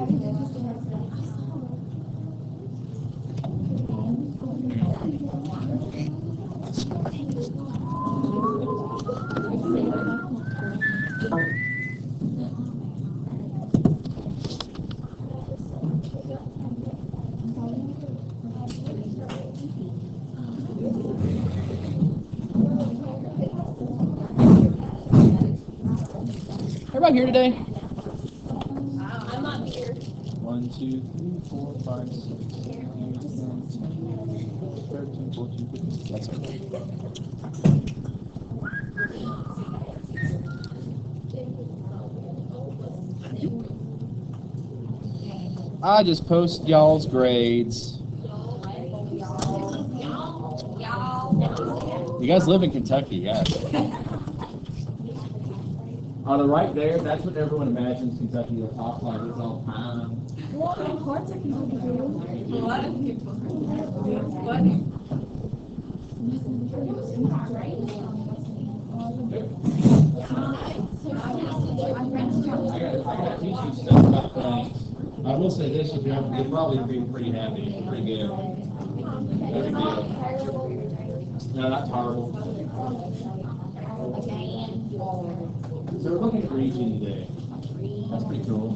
Everybody here today? I'm not here. 1, 2, 3, 4, 5, 6, 7, 8, 9, 10, 13, 14, 15. That's okay. I just post y'all's grades. You guys live in Kentucky, yes. On the right there, that's what everyone imagines Kentucky will talk like this all the time. Well, of course I can do it. A lot of people. What? I got to teach you stuff about things. I will say this, you'll probably be pretty happy, pretty good. Pretty good. No, not horrible. So we're looking at region today. That's pretty cool.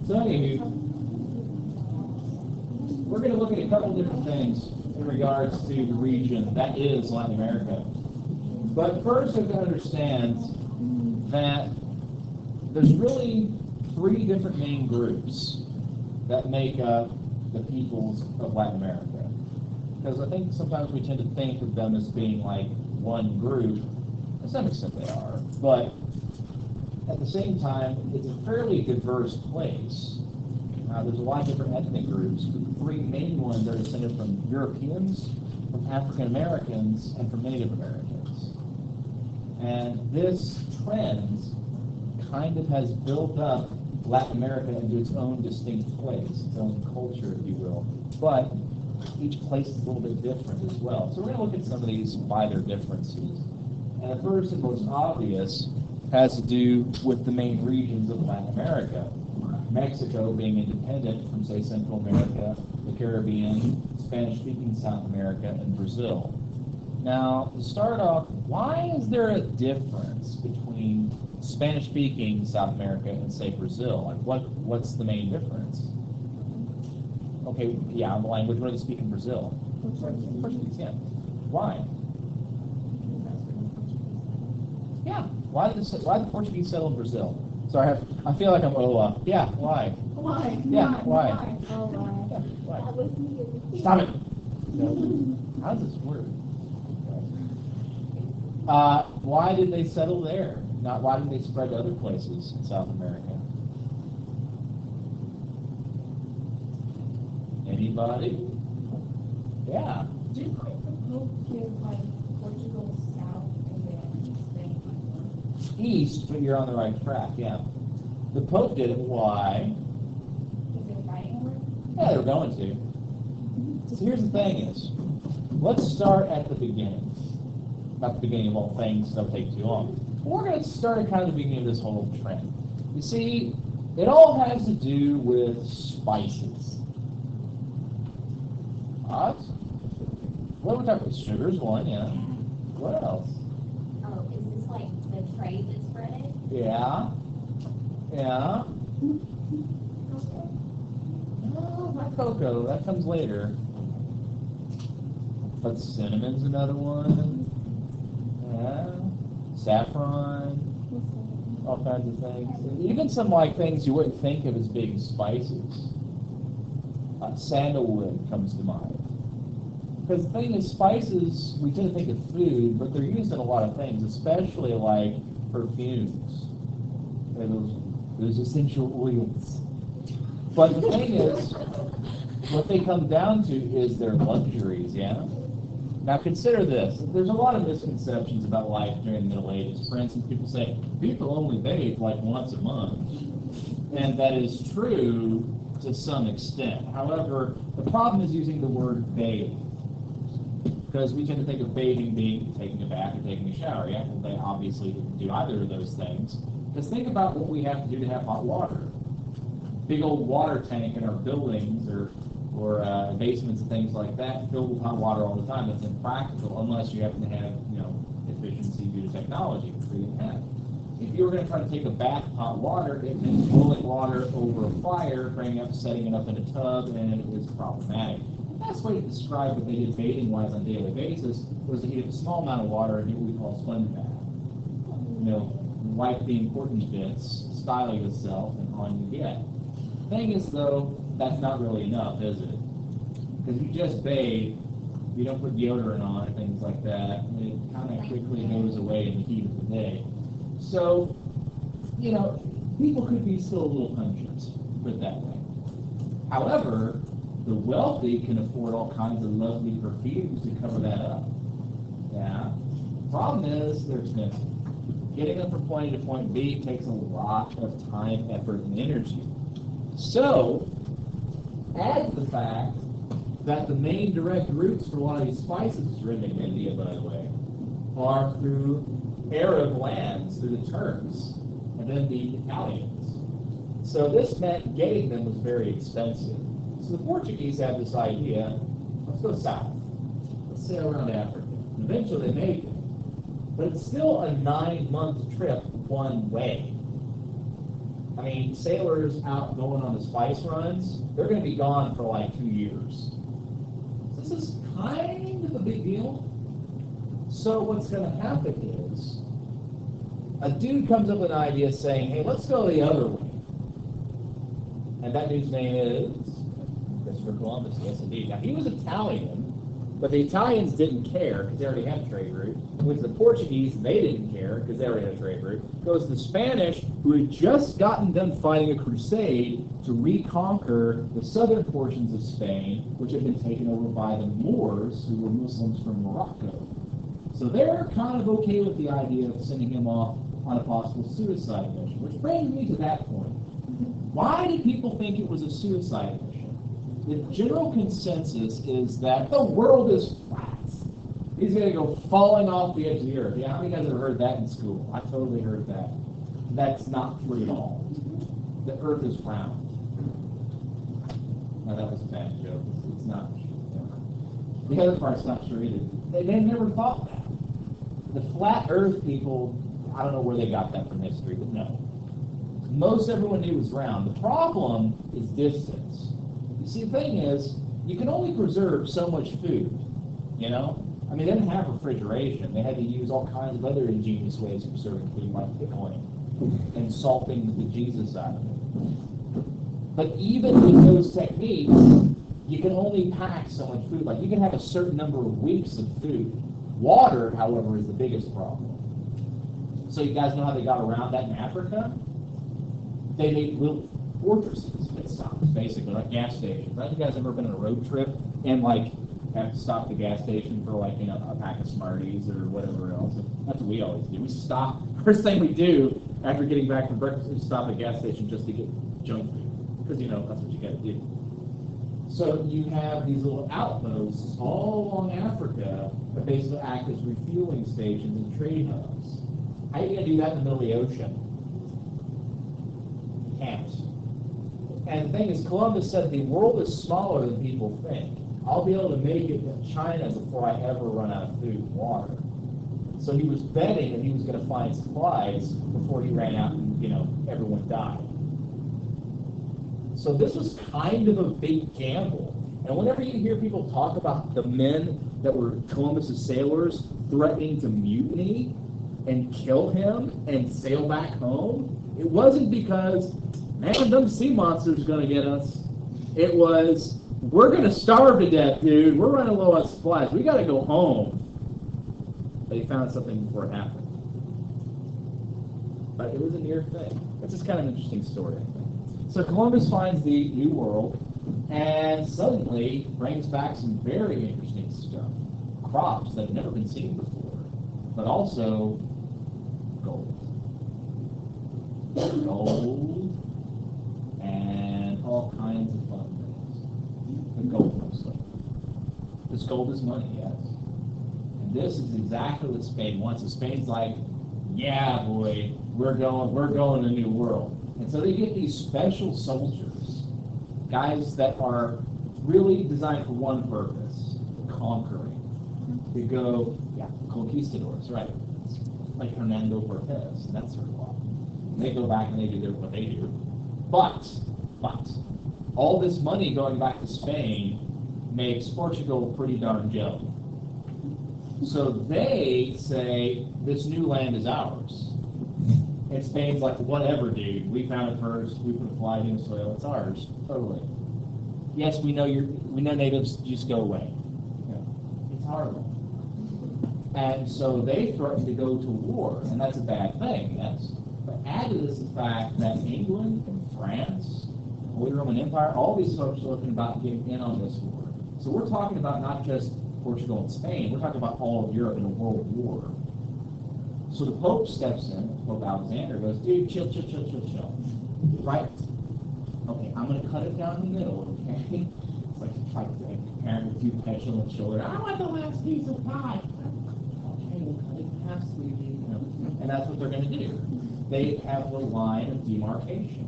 So anywho, we're going to look at a couple different things in regards to the region that is Latin America. But first, we have to understand that there's really 3 different main groups that make up the peoples of Latin America. Because I think sometimes we tend to think of them as being like one group. To some extent they are. But at the same time, it's a fairly diverse place. There's a lot of different ethnic groups, but the 3 main ones are descended from Europeans, from African Americans, and from Native Americans. And this trend kind of has built up Latin America into its own distinct place, its own culture, if you will. But each place is a little bit different as well. So we're going to look at some of these by their differences. And the first and most obvious has to do with the main regions of Latin America. Mexico being independent from, say, Central America, the Caribbean, Spanish-speaking South America, and Brazil. Now, to start off, why is there a difference between Spanish-speaking South America and, say, Brazil? Like, what's the main difference? Okay, yeah, the language. What do they speak in Brazil? Portuguese, yeah. Why? Yeah. Why did the Portuguese settle in Brazil? Sorry, I feel like I'm yeah. Why? Why? Yeah. Why? Oh, why? Yeah, why? Stop it. No. How does this work? Why did they settle there? Not why didn't they spread to other places in South America? Anybody? Yeah. Didn't the Pope give Portugal south and then Spain East, but you're on the right track, yeah. The Pope did it. Why? Because they were fighting over it? Yeah, they were going to. So here's the thing is, let's start at the beginning. Not the beginning of all things, that'll take too long. But we're going to start at kind of the beginning of this whole trend. You see, it all has to do with spices. What? What are we talking about? Sugar's one, yeah. What else? Oh, is this like the trade that spread it? Yeah. Yeah. No, not cocoa. That comes later. But cinnamon's another one. Yeah. Saffron. All kinds of things. Even some like things you wouldn't think of as being spices. Sandalwood comes to mind. Because the thing is, spices, we tend to think of food, but they're used in a lot of things, especially like perfumes. And those essential oils. But the thing is, what they come down to is their luxuries, yeah? Now consider this. There's a lot of misconceptions about life during the Middle Ages. For instance, people say, people only bathe like once a month. And that is true to some extent. However, the problem is using the word bathe, because we tend to think of bathing being taking a bath or taking a shower. Yeah, well, they obviously didn't do either of those things. Because think about what we have to do to have hot water. Big old water tank in our buildings or basements and things like that filled with hot water all the time. That's impractical unless you happen to have, efficiency due to technology, which we didn't have. If you were going to try to take a bath of hot water, it meant boiling water over a fire, setting it up in a tub, and it was problematic. The best way to describe what they did bathing-wise on a daily basis was to heat up a small amount of water and do what we call a sponge bath. Wipe the important bits, styling itself, and on you get. Thing is, though, that's not really enough, is it? Because you just bathe, you don't put deodorant on, things like that, and it kind of quickly goes away in the heat of the day. So, people could be still a little pungent, put it that way. However, the wealthy can afford all kinds of lovely perfumes to cover that up. Yeah. Problem is, they're expensive. Getting them from point A to point B takes a lot of time, effort, and energy. So, add the fact that the main direct routes for a lot of these spices, written in India, by the way, are through Arab lands, through the Turks, and then the Italians. So this meant getting them was very expensive. So the Portuguese had this idea, let's go south. Let's sail around Africa. And eventually they made it. But it's still a 9-month trip one way. I mean, sailors out going on the spice runs, they're going to be gone for like 2 years. So this is kind of a big deal. So what's going to happen is, a dude comes up with an idea saying, hey, let's go the other way. And that dude's name is Christopher Columbus. Yes, indeed. Now, he was Italian, but the Italians didn't care because they already had a trade route. With the Portuguese, they didn't care because they already had a trade route. Goes the Spanish, who had just gotten done fighting a crusade to reconquer the southern portions of Spain, which had been taken over by the Moors, who were Muslims from Morocco. So they're kind of okay with the idea of sending him off on a possible suicide mission, which brings me to that point. Why did people think it was a suicide mission? The general consensus is that the world is flat. He's going to go falling off the edge of the earth. Yeah, how many guys have heard that in school? I totally heard that. That's not true at all. The earth is round. No, that was a bad joke. It's not true. The other part's not true either. They never thought that. The flat earth people, I don't know where they got that from history, but no. Most everyone knew it was round. The problem is distance. You see, the thing is, you can only preserve so much food, I mean, they didn't have refrigeration. They had to use all kinds of other ingenious ways of preserving food, like pickling and salting the Jesus out of it. But even with those techniques, you can only pack so much food. Like, you can have a certain number of weeks of food. Water, however, is the biggest problem. So you guys know how they got around that in Africa? They made little fortresses, pit stops, basically, like gas stations. Have you guys ever been on a road trip and, have to stop at the gas station for, a pack of Smarties or whatever else? That's what we always do. We stop. First thing we do after getting back from breakfast is stop at a gas station just to get junk food. Because, that's what you got to do. So you have these little outposts all along Africa that basically act as refueling stations and trade hubs. How are you going to do that in the middle of the ocean? You can't. And the thing is, Columbus said the world is smaller than people think. I'll be able to make it to China before I ever run out of food and water. So he was betting that he was going to find supplies before he ran out and, everyone died. So this was kind of a big gamble. And whenever you hear people talk about the men that were Columbus's sailors threatening to mutiny and kill him and sail back home, it wasn't because, man, them sea monsters are going to get us. It was, we're going to starve to death, dude. We're running low on supplies. We got to go home. They found something before it happened. But it was a near thing. It's just kind of an interesting story, I think. So Columbus finds the New World and suddenly brings back some very interesting stuff. Crops that have never been seen before, but also gold. Gold and all kinds of fun things. The gold mostly. Because gold is money, yes. And this is exactly what Spain wants. So Spain's like, yeah, boy, we're going to a new world. And so they get these special soldiers, guys that are really designed for one purpose, conquering. They go, conquistadors, right? Like Hernando Cortez, that sort of law. They go back and they do what they do. But, all this money going back to Spain makes Portugal pretty darn jelly. So they say, this new land is ours. And Spain's like, whatever, dude. We found it first. We put a flag in the soil. It's ours. Totally. Yes, we know natives. Just go away. It's horrible. And so they threatened to go to war, and that's a bad thing, yes. But add to this the fact that England and France, the Holy Roman Empire, all these folks are looking about getting in on this war. So we're talking about not just Portugal and Spain, we're talking about all of Europe in a world war. So the Pope steps in, Pope Alexander goes, dude, chill. Right? Okay, I'm going to cut it down the middle, okay? It's like a parent with two petulant children. I want the last piece of pie. Okay, we'll cut it in half, sweetie. And that's what they're going to do. They have the line of demarcation.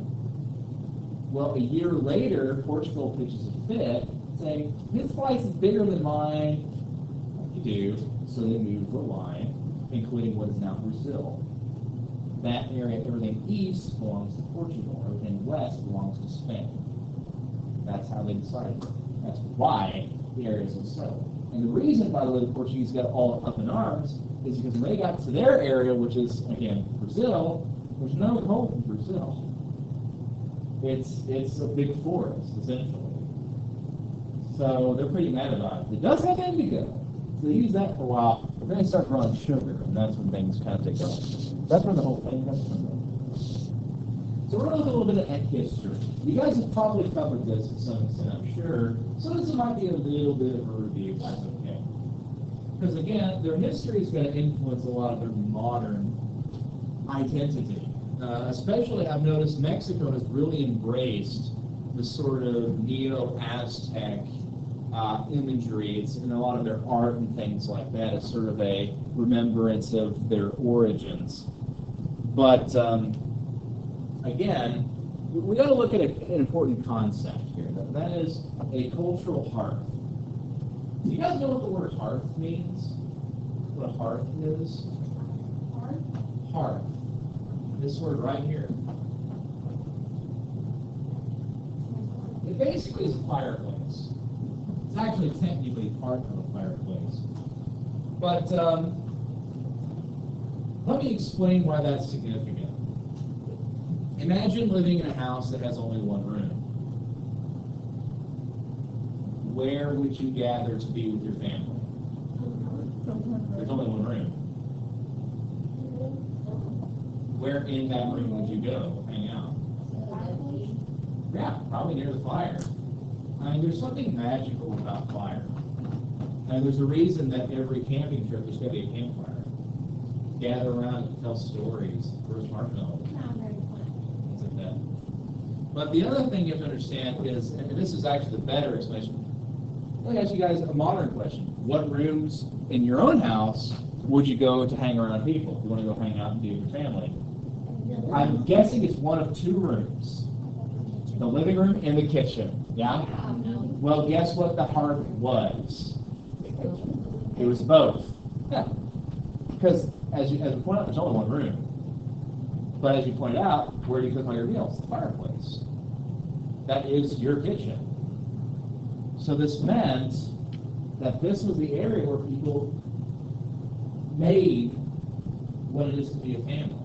Well, a year later, Portugal pitches a fit, saying, this slice is bigger than mine. Like you do. So they move the line, including what is now Brazil. That area, everything east belongs to Portugal. Everything west belongs to Spain. That's how they decided. That's why the areas are so. And the reason, by the way, the Portuguese got all up in arms is because when they got to their area, which is, again, Brazil, there's no hope in Brazil. It's a big forest, essentially. So they're pretty mad about it. It does have indigo. So they use that for a while, but then they start growing sugar, and that's when things kind of take off. That's where the whole thing comes from. So we're going to look a little bit at history. You guys have probably covered this to some extent, I'm sure. So this might be a little bit of a review, if that's okay. Because again, their history is going to influence a lot of their modern identity. Especially, I've noticed Mexico has really embraced the sort of neo-Aztec imagery. It's in a lot of their art and things like that as sort of a remembrance of their origins. But again, we got to look at an important concept here. That is a cultural hearth. Do you guys know what the word hearth means? What a hearth is? Hearth. This word right here. It basically is a fireplace. It's actually technically part of a fireplace. But let me explain why that's significant. Imagine living in a house that has only one room. Where would you gather to be with your family? There's only one room. Where in that room would you go hang out? Yeah, probably near the fire. I mean, there's something magical about fire. And there's a reason that every camping trip there's going to be a campfire. Gather around and tell stories, roast marshmallows, things like that. But the other thing you have to understand is, and this is actually the better explanation, let me ask you guys a modern question. What rooms in your own house would you go to hang around people? If you want to go hang out and be with your family? I'm guessing it's one of two rooms. The living room and the kitchen. Yeah? Well, guess what the hearth was? It was both. Yeah. Because as we pointed out, there's only one room. But as you pointed out, where do you cook all your meals? The fireplace. That is your kitchen. So this meant that this was the area where people made what it is to be a family.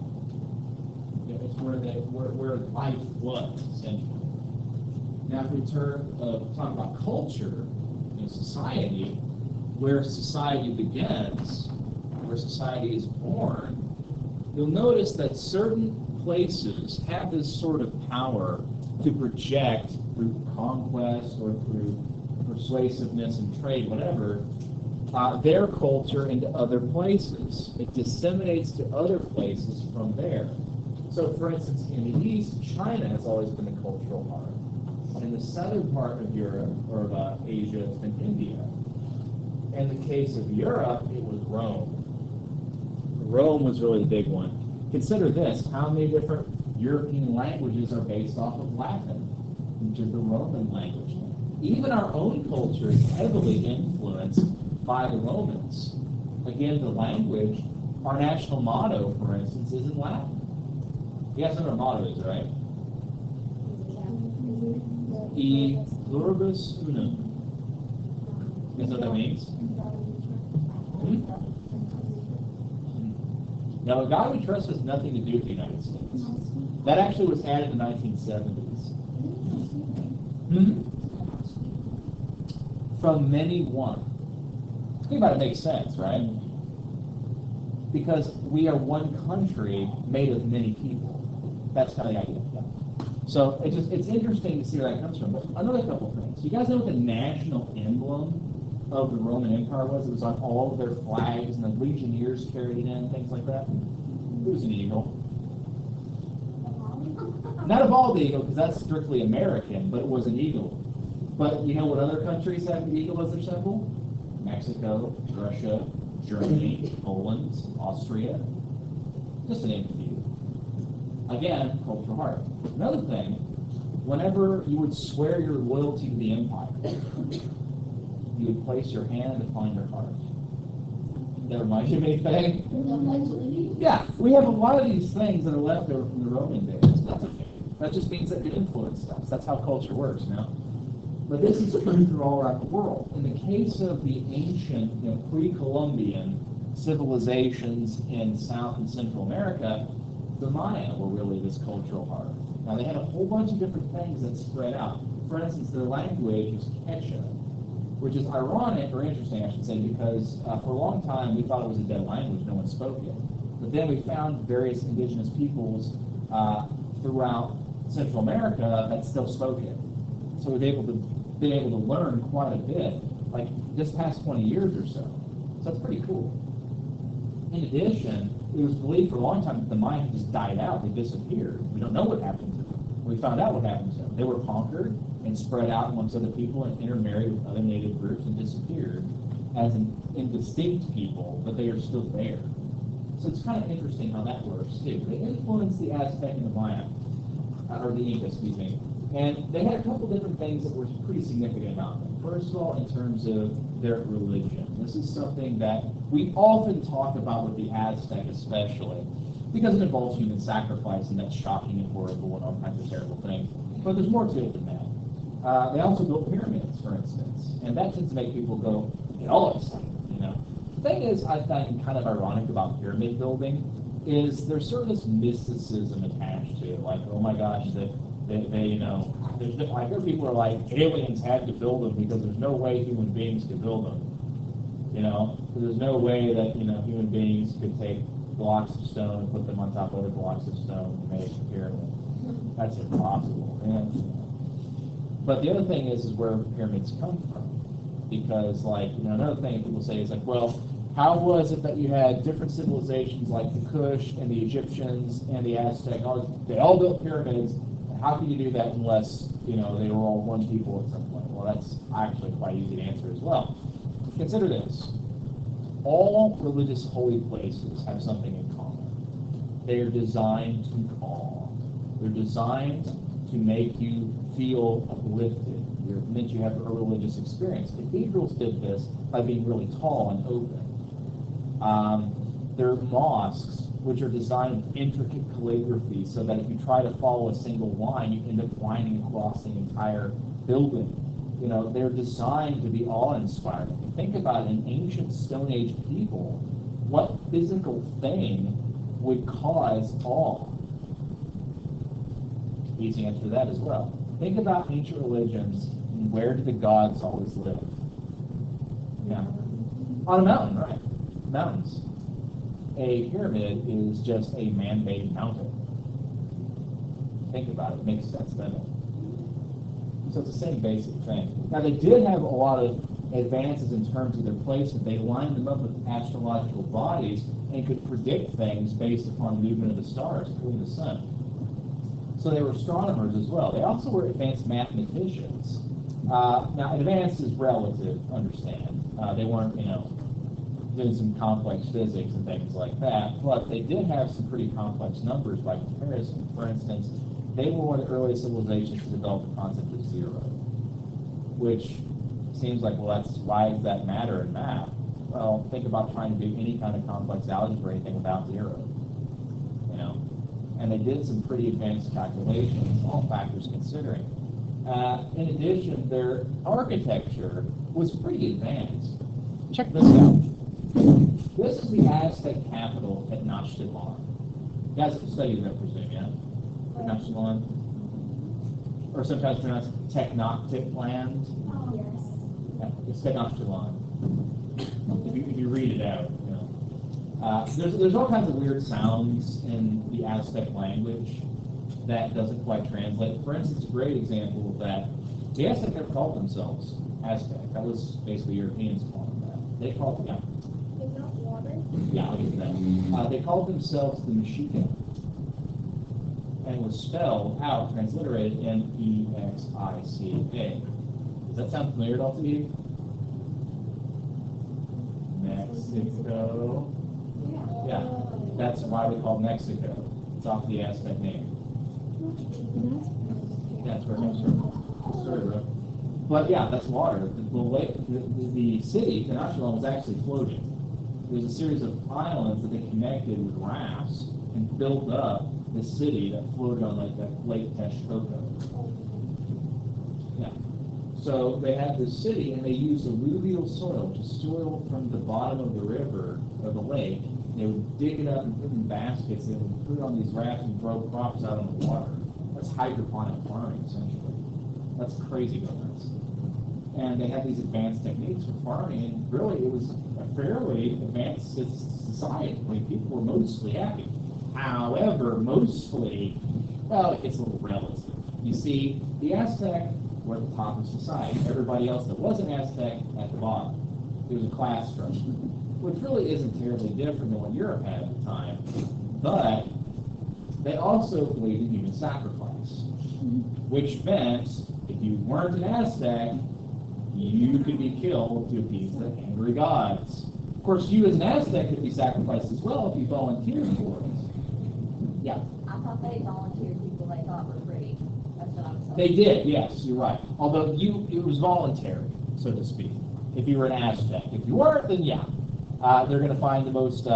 It's where life was, essentially. Now, if we talk about culture, society, where society begins, where society is born, you'll notice that certain places have this sort of power to project through conquest or through persuasiveness and trade, whatever, their culture into other places. It disseminates to other places from there. So, for instance, in the East, China has always been a cultural heart. In the southern part of Europe, or of Asia, it's been India. In the case of Europe, it was Rome. Rome was really the big one. Consider this, how many different European languages are based off of Latin, which is the Roman language. Even our own culture is heavily influenced by the Romans. Again, the language, our national motto, for instance, is in Latin. You guys know what our motto is, right? E pluribus unum. You guys know what that means? Now, a God we trust has nothing to do with the United States. That actually was added in the 1970s. From many one. Think about it, makes sense, right? Because we are one country made of many people. That's kind of the idea. So it's interesting to see where that comes from. But another couple things. You guys know what the national emblem of the Roman Empire was? It was on all of their flags, and the legionnaires carried it in, things like that. It was an eagle. Not a bald eagle, because that's strictly American, but it was an eagle. But you know what other countries have the eagle as their symbol? Mexico, Russia, Germany, Poland, Austria. Just to name a few. Again, cultural heart. Another thing, whenever you would swear your loyalty to the empire, you would place your hand upon your heart. That reminds you of anything? Yeah, we have a lot of these things that are left over from the Roman days. That's okay. That just means that it influenced us. That's how culture works, you know? But this is true through all around the world. In the case of the ancient, pre-Columbian civilizations in South and Central America, the Maya were really this cultural heart. Now, they had a whole bunch of different things that spread out. For instance, their language was Quechua, which is ironic, or interesting, I should say, because for a long time we thought it was a dead language, no one spoke it. But then we found various indigenous peoples throughout Central America that still spoke it. So we've been able to learn quite a bit, like just past 20 years or so. So that's pretty cool. In addition, it was believed for a long time that the Maya just died out, they disappeared. We don't know what happened to them. We found out what happened to them. They were conquered and spread out amongst other people and intermarried with other native groups and disappeared as an indistinct people, but they are still there. So it's kind of interesting how that works too. They influenced the Aztec and the Maya, or the Inca, excuse me. And they had a couple different things that were pretty significant about them. First of all, in terms of their religion. This is something that we often talk about with the Aztec especially, because it involves human sacrifice, and that's shocking and horrible and all kinds of terrible things. But there's more to it than that. They also built pyramids, for instance, and that tends to make people go, get all excited, you know. The thing is, I find kind of ironic about pyramid building is there's sort of this mysticism attached to it, like, oh my gosh, they you know, I hear people are like, aliens had to build them because there's no way human beings could build them. You know, there's no way that, human beings could take blocks of stone and put them on top of other blocks of stone and make a pyramid. That's impossible. But the other thing is where pyramids come from. Because, another thing people say is well, how was it that you had different civilizations like the Kush and the Egyptians and the Aztec, they all built pyramids? How can you do that unless, they were all one people at some point? Well, that's actually quite easy to answer as well. Consider this. All religious holy places have something in common. They are designed to awe. They're designed to make you feel uplifted. They're meant you have a religious experience. Cathedrals did this by being really tall and open. There are mosques, which are designed with intricate calligraphy so that if you try to follow a single line, you end up winding across the entire building. They're designed to be awe-inspiring. Think about an ancient Stone Age people, what physical thing would cause awe? Easy answer to that as well. Think about ancient religions, and where did the gods always live? Yeah. On a mountain, right? Mountains. A pyramid is just a man-made mountain. Think about it. It makes sense, doesn't it? So it's the same basic thing. Now, they did have a lot of advances in terms of their placement. They lined them up with astrological bodies and could predict things based upon the movement of the stars, including the sun. So they were astronomers as well. They also were advanced mathematicians. Now, advanced is relative, understand. They weren't, doing some complex physics and things like that, but they did have some pretty complex numbers by comparison. For instance, they were one of the earliest civilizations to develop the concept of zero, which seems like, well, why does that matter in math? Well, think about trying to do any kind of complex algebra or anything without zero, And they did some pretty advanced calculations, all factors considering. In addition, their architecture was pretty advanced. Check this out. This is the Aztec capital at Tenochtitlan. You guys have studied that, I presume, yeah? Tenochtitlan? Or sometimes pronounced Tenochtitlan. Yeah, it's Tenochtitlan. If you read it out, there's all kinds of weird sounds in the Aztec language that doesn't quite translate. For instance, a great example of that, the Aztec never called themselves Aztec. That was basically Europeans calling that. They called them, yeah, I'll get to that. They called themselves the Mexica, and was spelled out, transliterated, Mexica. Does that sound familiar at all to you? Mexico. Yeah, that's why we call Mexico. It's off the Aztec name. That's where it comes from. Sorry, bro. But yeah, that's water. The city, Tenochtitlan, was actually floating. There's a series of islands that they connected with rafts and built up the city that floated on like that Lake Texcoco. Yeah. So they had this city, and they used alluvial soil, which is soil from the bottom of the river or the lake. They would dig it up and put it in baskets. They would put it on these rafts and grow crops out on the water. That's hydroponic farming, essentially. That's crazy goodness. And they had these advanced techniques for farming, and really it was a fairly advanced society. I mean, people were mostly happy. However, mostly, well, it gets a little relative. You see, the Aztec were at the top of society. Everybody else that wasn't Aztec at the bottom. There was a class structure, which really isn't terribly different than what Europe had at the time. But they also believed in human sacrifice, which meant if you weren't an Aztec, you could be killed to appease the angry gods. Of course, you as an Aztec could be sacrificed as well if you volunteered for it. Yeah. I thought they volunteered people they thought were pretty. That's what I was saying. They did, yes, you're right. Although it was voluntary, so to speak, if you were an Aztec. If you weren't, then yeah. They're going to find the most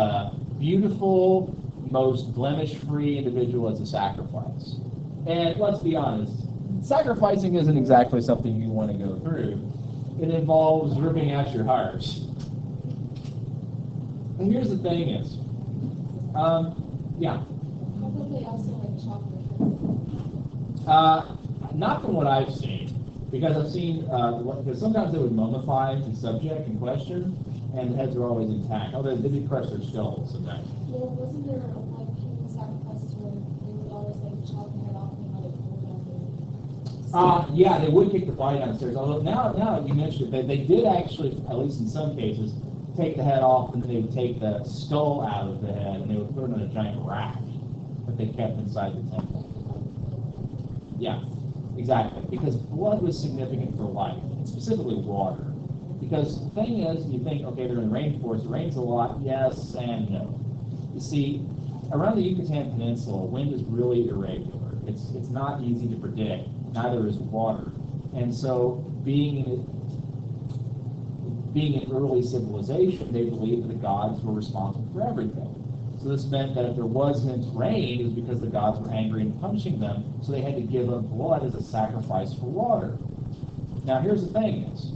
beautiful, most blemish-free individual as a sacrifice. And let's be honest, sacrificing isn't exactly something you want to go through. It involves ripping out your heart. And here's the thing is, yeah. Probably also like chocolate. Not from what I've seen, because I've seen, because sometimes they would mummify the subject in question, and the heads are always intact. Oh, they'd crush their skulls sometimes. Well, wasn't there like human sacrifices where they would always like chop the head off and let it fall down? Yeah, they would kick the body downstairs. Although now you mentioned it, they did actually, at least in some cases, take the head off, and they would take the skull out of the head, and they would put it in a giant rack that they kept inside the temple. Yeah, exactly. Because blood was significant for life, and specifically water. Because the thing is, you think, okay, they're in the rainforest. It rains a lot, yes and no. You see, around the Yucatan Peninsula, wind is really irregular. It's not easy to predict. Neither is water. And so, being an early civilization, they believed that the gods were responsible for everything. So this meant that if there wasn't rain, it was because the gods were angry and punishing them, so they had to give up blood as a sacrifice for water. Now here's the thing is,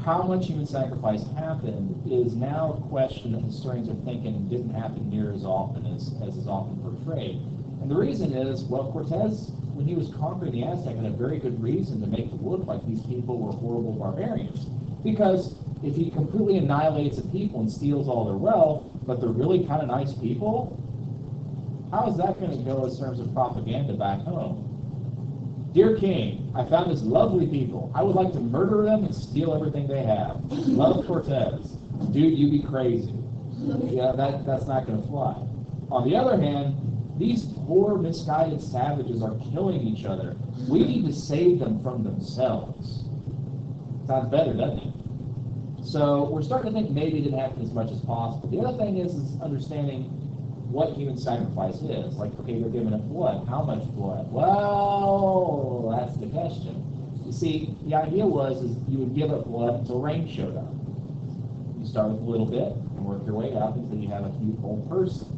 how much human sacrifice happened is now a question that historians are thinking didn't happen near as often as is often portrayed. And the reason is, well, Cortez, when he was conquering the Aztec, had a very good reason to make it look like these people were horrible barbarians. Because if he completely annihilates the people and steals all their wealth, but they're really kind of nice people, how is that going to go in terms of propaganda back home? Dear King, I found this lovely people. I would like to murder them and steal everything they have. Love, Cortez. Dude, you be crazy. Yeah, that's not going to fly. On the other hand, these poor, misguided savages are killing each other. We need to save them from themselves. Sounds better, doesn't it? So we're starting to think maybe it didn't happen as much as possible. The other thing is understanding what human sacrifice is. Like, okay, you're giving up blood. How much blood? Well, that's the question. You see, the idea was is you would give up blood until rain showed up. You start with a little bit and work your way up until you have a whole person.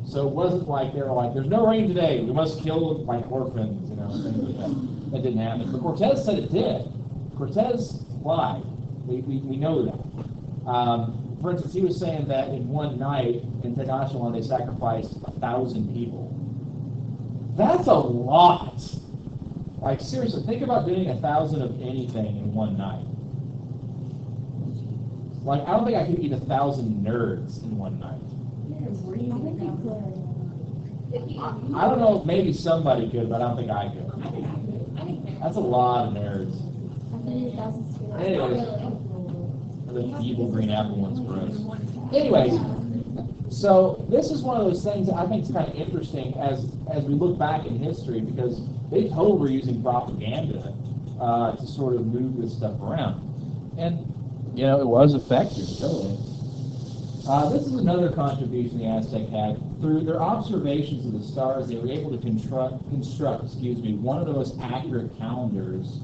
So it wasn't like they were like, there's no rain today, we must kill like orphans, things like that. That didn't happen. But Cortez said it did. Cortez lied. We know that. For instance, he was saying that in one night in Tenochtitlan they sacrificed 1,000 people. That's a lot. Like, seriously, think about doing 1,000 of anything in one night. Like, I don't think I could eat 1,000 nerds in one night. I don't know if maybe somebody could, but I don't think I could. That's a lot of nerds. Anyways, the evil green apple one's gross. Anyways, so this is one of those things that I think is kind of interesting as we look back in history, because they totally were using propaganda to sort of move this stuff around. And, it was effective, totally. This is another contribution the Aztec had. Through their observations of the stars, they were able to construct one of the most accurate calendars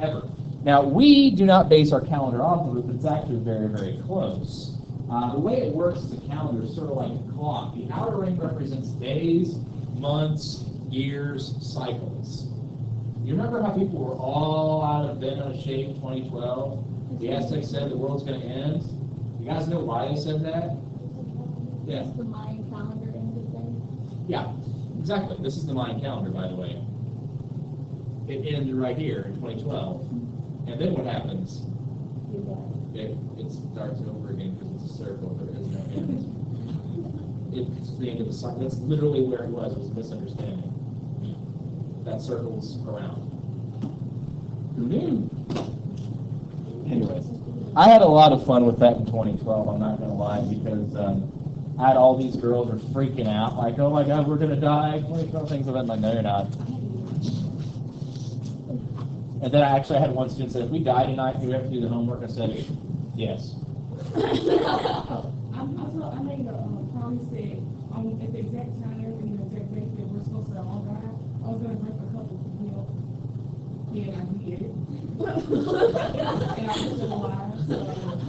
ever. Now, we do not base our calendar off of it, but it's actually very, very close. The way it works as a calendar is sort of like a clock. The outer ring represents days, months, years, cycles. You remember how people were all bent out of shape in 2012? The Aztecs said the world's going to end. You guys know why they said that? Yeah. The Mayan calendar ended then? Yeah, exactly. This is the Mayan calendar, by the way. It ended right here in 2012. And then what happens? It starts over again because it's a circle. There is no end. It's the end of the cycle. That's literally where it was. It was a misunderstanding. That circle's around. Who knew? Anyways, I had a lot of fun with that in 2012, I'm not going to lie, because I had all these girls were freaking out, like, oh my God, we're going to die, 2012 things like that. I'm like, no, you're not. And then I actually had one student say, if we die tonight, do we have to do the homework? I said, yes. I made a promise that at the exact time, everything, the exact date that we're supposed to all die, I was going to drink a cup of milk. Yeah, I did it. And I was still alive. So,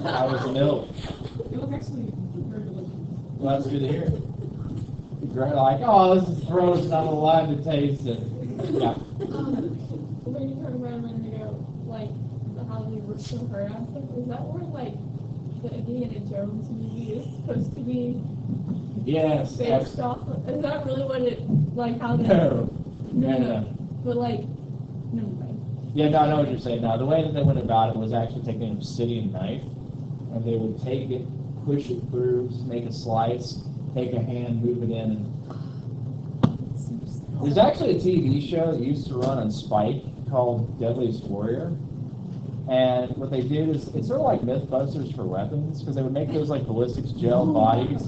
How was the milk? it was actually very delicious. Well, that's good to hear. You're like, oh, this is frozen, I'm alive to taste it. Yeah. When you turn around and you go, like, how we were so hurt on stuff, is that where, like, the Indiana Jones movie is supposed to be Yes. based off of? Is that really what it, like, how they... No. But, like, no way. Yeah, no, I know what you're saying. Now, the way that they went about it was actually taking an obsidian knife, and they would take it, push it through, make a slice, take a hand, move it in, and there's actually a TV show that used to run on Spike called Deadliest Warrior. And what they did is, it's sort of like Mythbusters for weapons, because they would make those like ballistics gel bodies,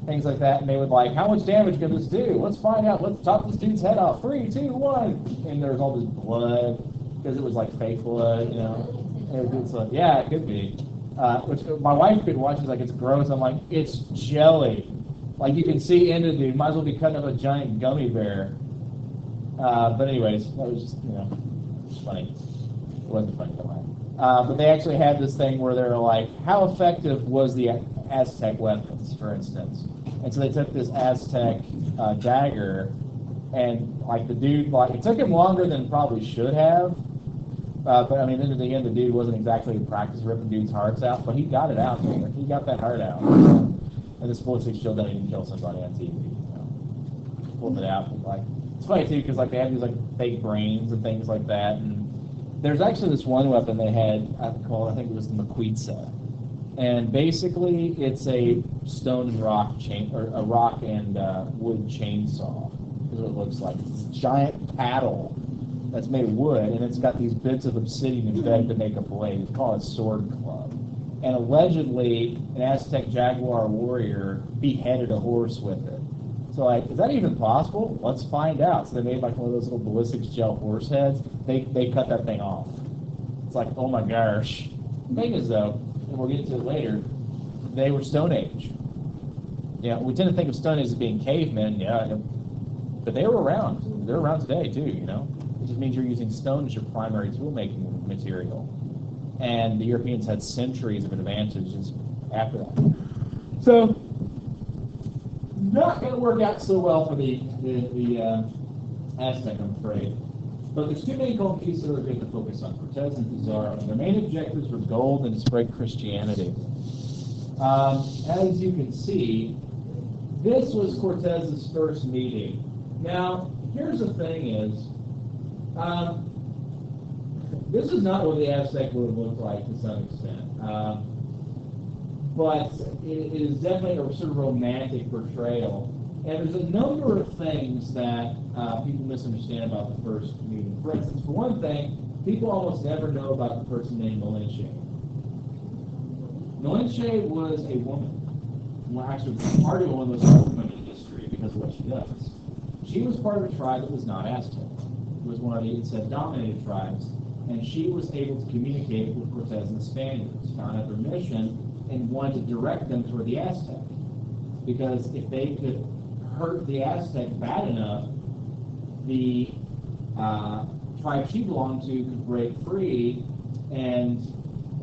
things like that, and they would like, how much damage can this do? Let's find out. Let's chop this dude's head off. 3, 2, 1. And there's all this blood, because it was like fake blood, And it was like, yeah, it could be. Which my wife could watch. She's like, it's gross. I'm like, it's jelly. Like you can see into the dude. Might as well be cutting up a giant gummy bear. But anyways, that was just funny. It wasn't funny that way. But they actually had this thing where they were like, how effective was the Aztec weapons, for instance? And so they took this Aztec dagger, and like the dude, like it took him longer than probably should have. But I mean, in the end, the dude wasn't exactly in practice ripping dudes' hearts out, but he got it out. He got that heart out. And this ballistic still doesn't even kill somebody on TV. Pulled it out. Like it's funny too, because like they have these like fake brains and things like that. And there's actually this one weapon they had called, I think it was the Maquitza. And basically, it's a stone and rock or a rock and wood chainsaw. Is what it looks like. It's a giant paddle that's made of wood, and it's got these bits of obsidian embedded to make a blade. It's called a sword club. And allegedly, an Aztec jaguar warrior beheaded a horse with it. So like, is that even possible? Let's find out. So they made like one of those little ballistics gel horse heads. They cut that thing off. It's like, oh my gosh. The thing is though, and we'll get to it later, they were Stone Age. Yeah, we tend to think of Stone Age as being cavemen, yeah, but they were around. They're around today too, you know. It just means you're using stone as your primary tool-making material. And the Europeans had centuries of advantages after that. So, not going to work out so well for the Aztec, I'm afraid. But there's too many gold pieces that are going to focus on. Cortez and Pizarro. Their main objectives were gold and to spread Christianity. As you can see, this was Cortez's first meeting. Now, here's the thing is, this is not what the Aztec would have looked like to some extent. But it is definitely a sort of romantic portrayal. And there's a number of things that people misunderstand about the first meeting. For instance, for one thing, people almost never know about the person named Malinche. Malinche was a woman. Well, actually, part of one of those women in history because of what she does. She was part of a tribe that was not Aztec. It was one of the, it said, dominated tribes. And she was able to communicate with Cortez and the Spaniards, found out their mission, and wanted to direct them toward the Aztec. Because if they could hurt the Aztec bad enough, the tribe she belonged to could break free and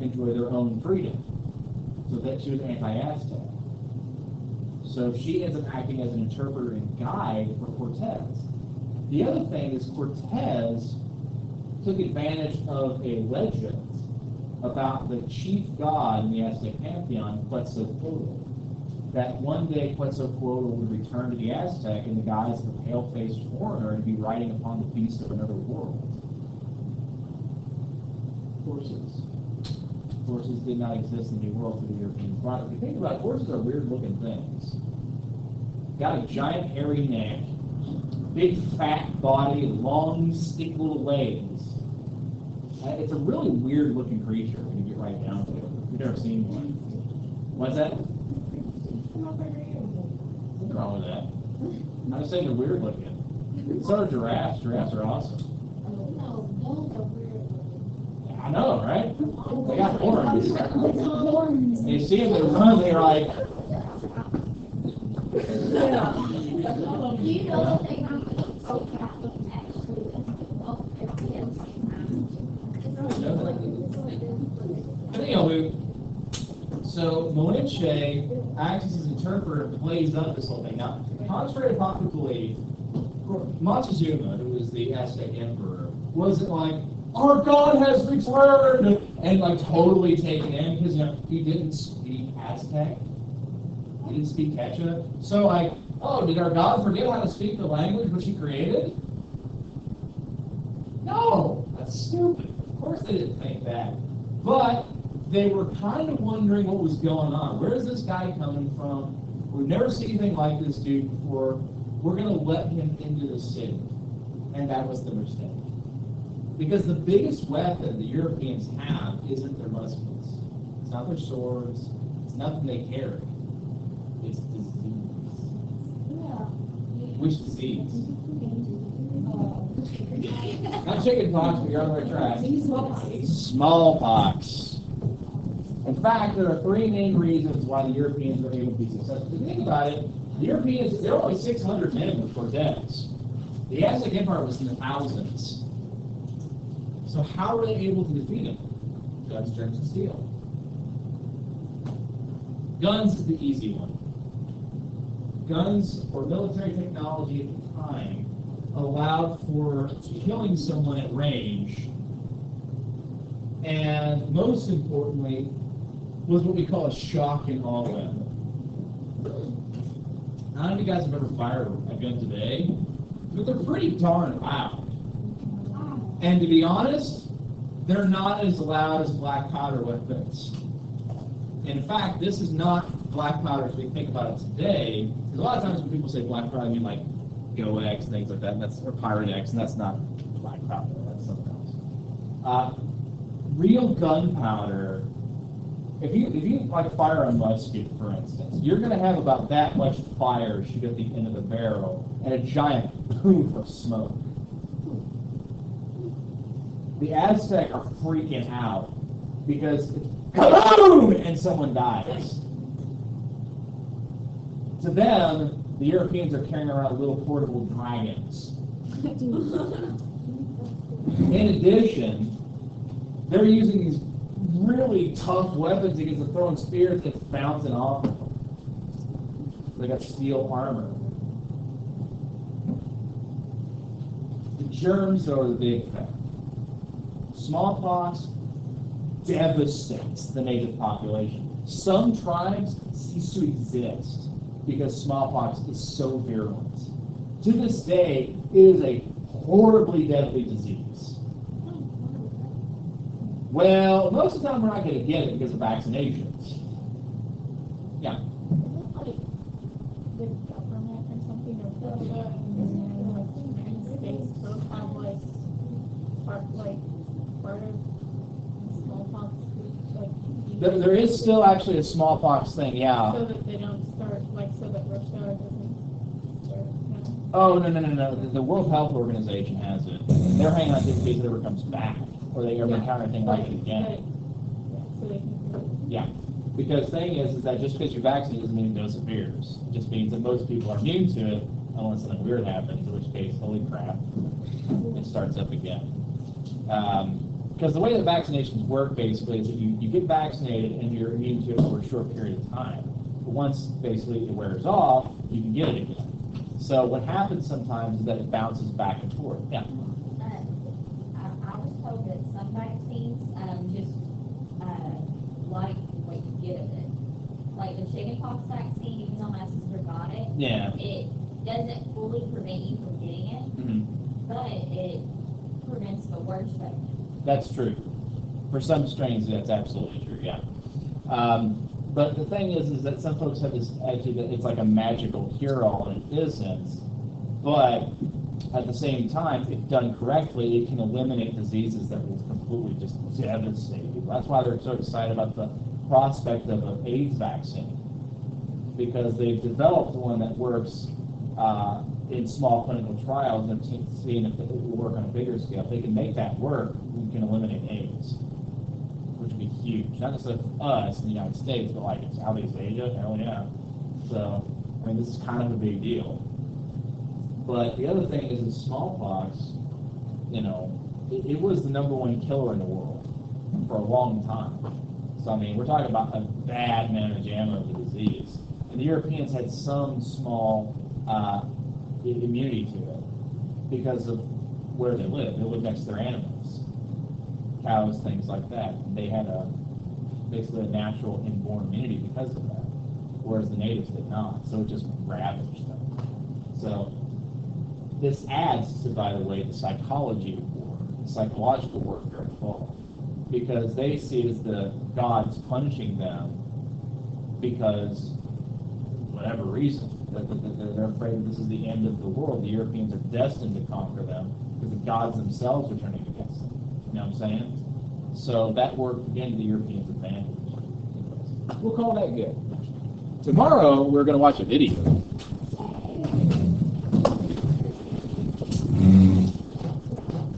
enjoy their own freedom. So that she was anti-Aztec. So she ends up acting as an interpreter and guide for Cortez. The other thing is Cortez took advantage of a legend about the chief god in the Aztec pantheon, Quetzalcoatl. That one day Quetzalcoatl would return to the Aztec in the guise of a pale-faced foreigner and be riding upon the beast of another world. Horses. Horses did not exist in the New World for the Europeans. But if you think about it, horses are weird-looking things. Got a giant hairy neck, big fat body, long, stick little legs. It's a really weird-looking creature when you get right down to it. You've never seen one. What's that? What's wrong with that? I'm just saying they're weird-looking. So are giraffes. Giraffes are awesome. I know, right? They got horns. You see them, they run, they're like... You know that they have so Catholic actually. Anyway, so Malinche acts as his interpreter and plays up this whole thing. Now, contrary to popular belief, Montezuma, who was the Aztec emperor, wasn't like, our God has returned, and like totally taken in because he didn't speak Aztec, he didn't speak Quechua. So like, oh, did our God forget how to speak the language which he created? No, that's stupid. Of course they didn't think that. But they were kind of wondering what was going on. Where is this guy coming from? We've never seen anything like this dude before. We're going to let him into the city. And that was the mistake. Because the biggest weapon the Europeans have isn't their muskets. It's not their swords. It's nothing they carry. It's disease. Which disease? Not chicken pox, but you're on the right track. Smallpox. In fact, there are three main reasons why the Europeans were able to be successful. If you think about it, the Europeans, there were only 600 men with Cortez. The Aztec Empire was in the thousands. So how were they able to defeat him? Guns, germs, and steel. Guns is the easy one. Guns, or military technology at the time, allowed for killing someone at range, and most importantly, was what we call a shock and awe weapon. I don't know if you guys have ever fired a gun today, but they're pretty darn loud. And to be honest, they're not as loud as black powder weapons. In fact, this is not black powder as we think about it today. Because a lot of times when people say black powder, I mean like Go-X, things like that, and that's, or Pyrex, and that's not black powder, that's something else. Real gunpowder if you like fire a musket, for instance, you're going to have about that much fire shoot at the end of the barrel and a giant poof of smoke. The Aztec are freaking out because it's kaboom and someone dies. To them, the Europeans are carrying around little portable dragons. In addition, they're using these really tough weapons against the throwing spears that's bouncing off of them. They got steel armor. The germs are the big thing. Smallpox devastates the native population. Some tribes cease to exist because smallpox is so virulent. To this day, it is a horribly deadly disease. Well, most of the time we're not going to get it because of vaccinations. Yeah. Like the government or something, or the United States both have part of smallpox, There is still actually a smallpox thing, yeah. so that they don't start, so that Russia doesn't start. Oh, no. The World Health Organization has it. They're hanging on to it in case it ever comes back, or they ever encounter anything like it again. So they can. Yeah. Because the thing is that just because you're vaccinated doesn't mean it disappears. It just means that most people are immune to it, unless something weird happens, in which case, holy crap, it starts up again. Because the way that vaccinations work, basically, is that you get vaccinated and you're immune to it for a short period of time. But once, basically, it wears off, you can get it again. So what happens sometimes is that it bounces back and forth. Yeah. I was told that some vaccines just like what you get of it. Like the chickenpox vaccine, even though my sister got it, Yeah. it doesn't fully prevent you from getting it, but it prevents the worst of it. That's true. For some strains, that's absolutely true, yeah. But the thing is that some folks have this attitude that it's like a magical cure-all, and it isn't. But at the same time, if done correctly, it can eliminate diseases that will completely just devastate people. That's why they're so excited about the prospect of an AIDS vaccine, because they've developed one that works in small clinical trials and seeing if it will work on a bigger scale. If they can make that work, we can eliminate AIDS, which would be huge. Not necessarily for us in the United States, but like in Southeast Asia, hell yeah. So, I mean, this is kind of a big deal. But the other thing is, in smallpox, it was the #1 killer in the world for a long time. So, I mean, we're talking about a bad mamma jamma of the disease. And the Europeans had some small immunity to it because of where they live. They live next to their animals, cows, things like that. And they had basically a natural inborn immunity because of that, whereas the natives did not. So it just ravaged them. So this adds to, by the way, the psychology of war, the psychological warfare involved, because they see it as the gods punishing them because whatever reason. They're afraid that this is the end of the world. The Europeans are destined to conquer them because the gods themselves are turning against them. You know what I'm saying? So that worked again to the Europeans' advantage. We'll call that good. Tomorrow we're going to watch a video.